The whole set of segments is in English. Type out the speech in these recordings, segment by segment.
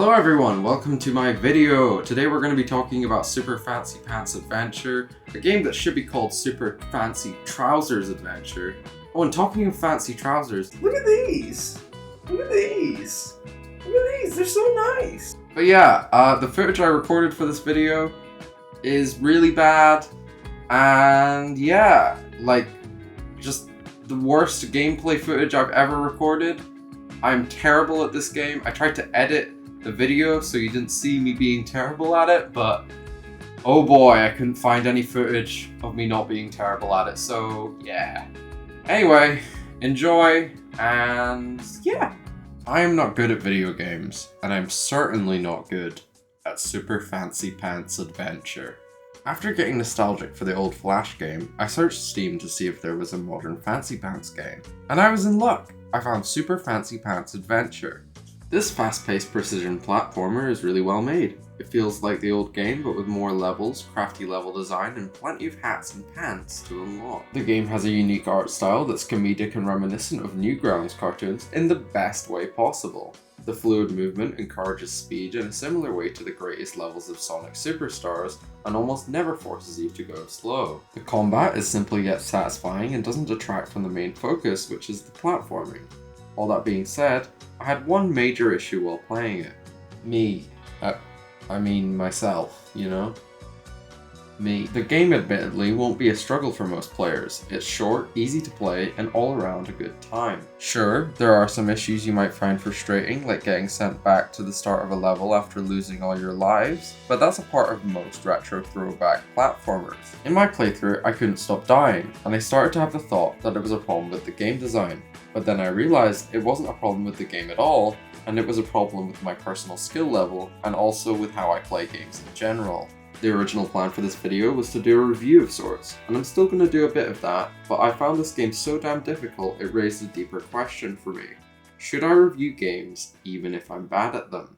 Hello everyone, welcome to my video. Today we're going to be talking about Super Fancy Pants Adventure, a game that should be called Super Fancy Trousers Adventure. Oh, and talking of fancy trousers, Look at these! Look at these! Look at these, they're so nice! but yeah, the footage I recorded for this video is really bad, and yeah, like, just the worst gameplay footage I've ever recorded. I'm terrible at this game. I tried to edit the video so you didn't see me being terrible at it, but oh boy, I couldn't find any footage of me not being terrible at it, so yeah. Anyway, enjoy, and yeah. I am not good at video games, and I'm certainly not good at Super Fancy Pants Adventure. After getting nostalgic for the old Flash game, I searched Steam to see if there was a modern Fancy Pants game, and I was in luck. I found Super Fancy Pants Adventure. This fast-paced precision platformer is really well made. It feels like the old game, but with more levels, crafty level design, and plenty of hats and pants to unlock. The game has a unique art style that's comedic and reminiscent of Newgrounds cartoons in the best way possible. The fluid movement encourages speed in a similar way to the greatest levels of Sonic Superstars, and almost never forces you to go slow. The combat is simple yet satisfying and doesn't detract from the main focus, which is the platforming. All that being said, I had one major issue while playing it. Myself, you know? Me. The game admittedly won't be a struggle for most players. It's short, easy to play, and all around a good time. Sure, there are some issues you might find frustrating, like getting sent back to the start of a level after losing all your lives, but that's a part of most retro throwback platformers. In my playthrough, I couldn't stop dying, and I started to have the thought that it was a problem with the game design. But then I realized it wasn't a problem with the game at all, and it was a problem with my personal skill level, and also with how I play games in general. The original plan for this video was to do a review of sorts, and I'm still going to do a bit of that, but I found this game so damn difficult it raised a deeper question for me. Should I review games even if I'm bad at them?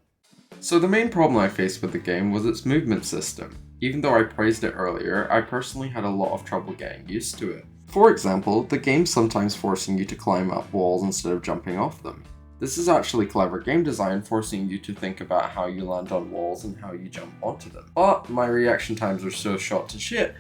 So the main problem I faced with the game was its movement system. Even though I praised it earlier, I personally had a lot of trouble getting used to it. For example, the game's sometimes forcing you to climb up walls instead of jumping off them. This is actually clever game design, forcing you to think about how you land on walls and how you jump onto them. But my reaction times are so shot to shit,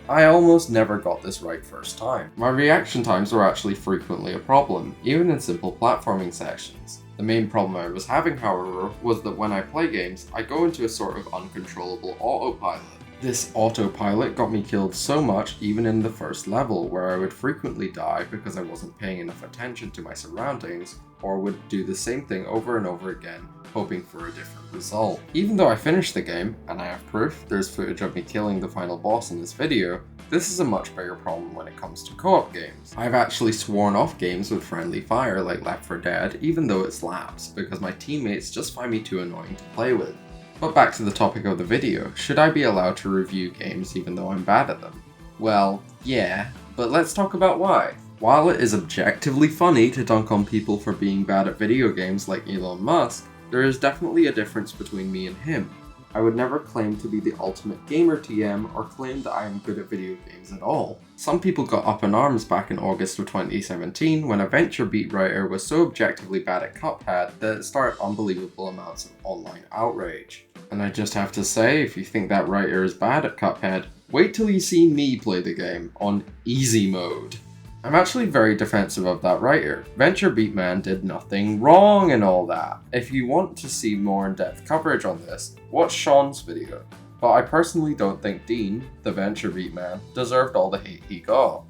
I almost never got this right first time. My reaction times were actually frequently a problem, even in simple platforming sections. The main problem I was having, however, was that when I play games, I go into a sort of uncontrollable autopilot. This autopilot got me killed so much even in the first level, where I would frequently die because I wasn't paying enough attention to my surroundings, or would do the same thing over and over again, hoping for a different result. Even though I finished the game, and I have proof, there's footage of me killing the final boss in this video, this is a much bigger problem when it comes to co-op games. I've actually sworn off games with friendly fire like Left 4 Dead, even though it slaps, because my teammates just find me too annoying to play with. But back to the topic of the video, should I be allowed to review games even though I'm bad at them? Well, yeah, but let's talk about why. While it is objectively funny to dunk on people for being bad at video games like Elon Musk, there is definitely a difference between me and him. I would never claim to be the ultimate gamer TM or claim that I am good at video games at all. Some people got up in arms back in August of 2017 when a VentureBeat writer was so objectively bad at Cuphead that it started unbelievable amounts of online outrage. And I just have to say, if you think that writer is bad at Cuphead, wait till you see me play the game on easy mode. I'm actually very defensive of that writer. VentureBeat Man did nothing wrong and all that. If you want to see more in-depth coverage on this, watch Sean's video. But I personally don't think Dean, the VentureBeat Man, deserved all the hate he got.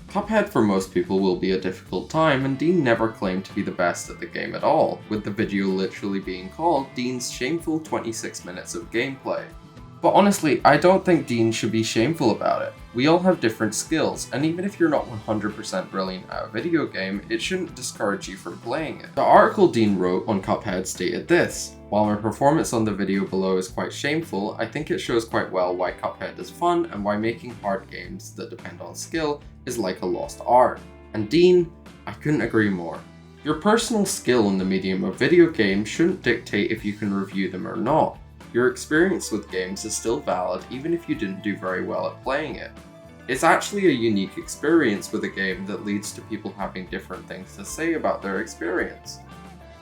Cuphead for most people will be a difficult time, and Dean never claimed to be the best at the game at all, with the video literally being called Dean's shameful 26 minutes of gameplay. But honestly, I don't think Dean should be shameful about it. We all have different skills, and even if you're not 100% brilliant at a video game, it shouldn't discourage you from playing it. The article Dean wrote on Cuphead stated this: "While my performance on the video below is quite shameful, I think it shows quite well why Cuphead is fun and why making hard games that depend on skill is like a lost art." And Dean, I couldn't agree more. Your personal skill in the medium of video games shouldn't dictate if you can review them or not. Your experience with games is still valid even if you didn't do very well at playing it. It's actually a unique experience with a game that leads to people having different things to say about their experience.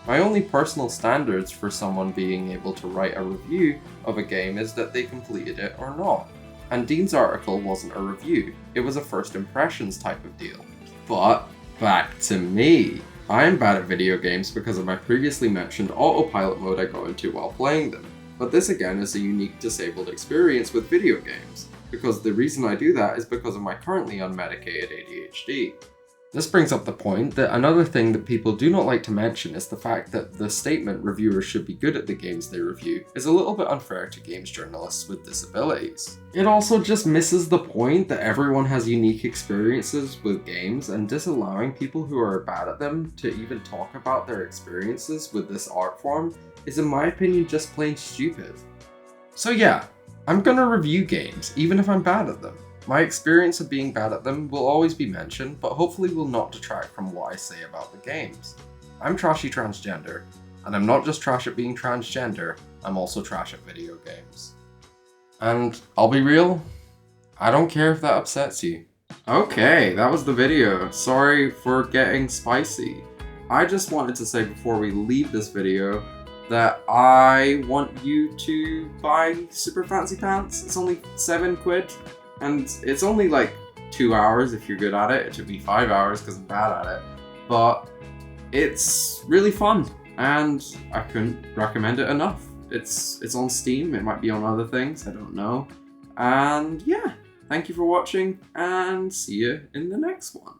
My only personal standards for someone being able to write a review of a game is that they completed it or not. And Dean's article wasn't a review, it was a first impressions type of deal. But back to me. I am bad at video games because of my previously mentioned autopilot mode I go into while playing them. But this again is a unique disabled experience with video games, because the reason I do that is because of my currently unmedicated ADHD. This brings up the point that another thing that people do not like to mention is the fact that the statement reviewers should be good at the games they review is a little bit unfair to games journalists with disabilities. It also just misses the point that everyone has unique experiences with games, and disallowing people who are bad at them to even talk about their experiences with this art form is, in my opinion, just plain stupid. So yeah, I'm gonna review games even if I'm bad at them. My experience of being bad at them will always be mentioned, but hopefully will not detract from what I say about the games. I'm trashy transgender, and I'm not just trash at being transgender, I'm also trash at video games. And I'll be real, I don't care if that upsets you. Okay, that was the video. Sorry for getting spicy. I just wanted to say before we leave this video that I want you to buy Super Fancy Pants. It's only £7. And it's only like 2 hours if you're good at it. It took me 5 hours because I'm bad at it. But it's really fun and I couldn't recommend it enough. It's on Steam, it might be on other things, I don't know. And yeah, thank you for watching and see you in the next one.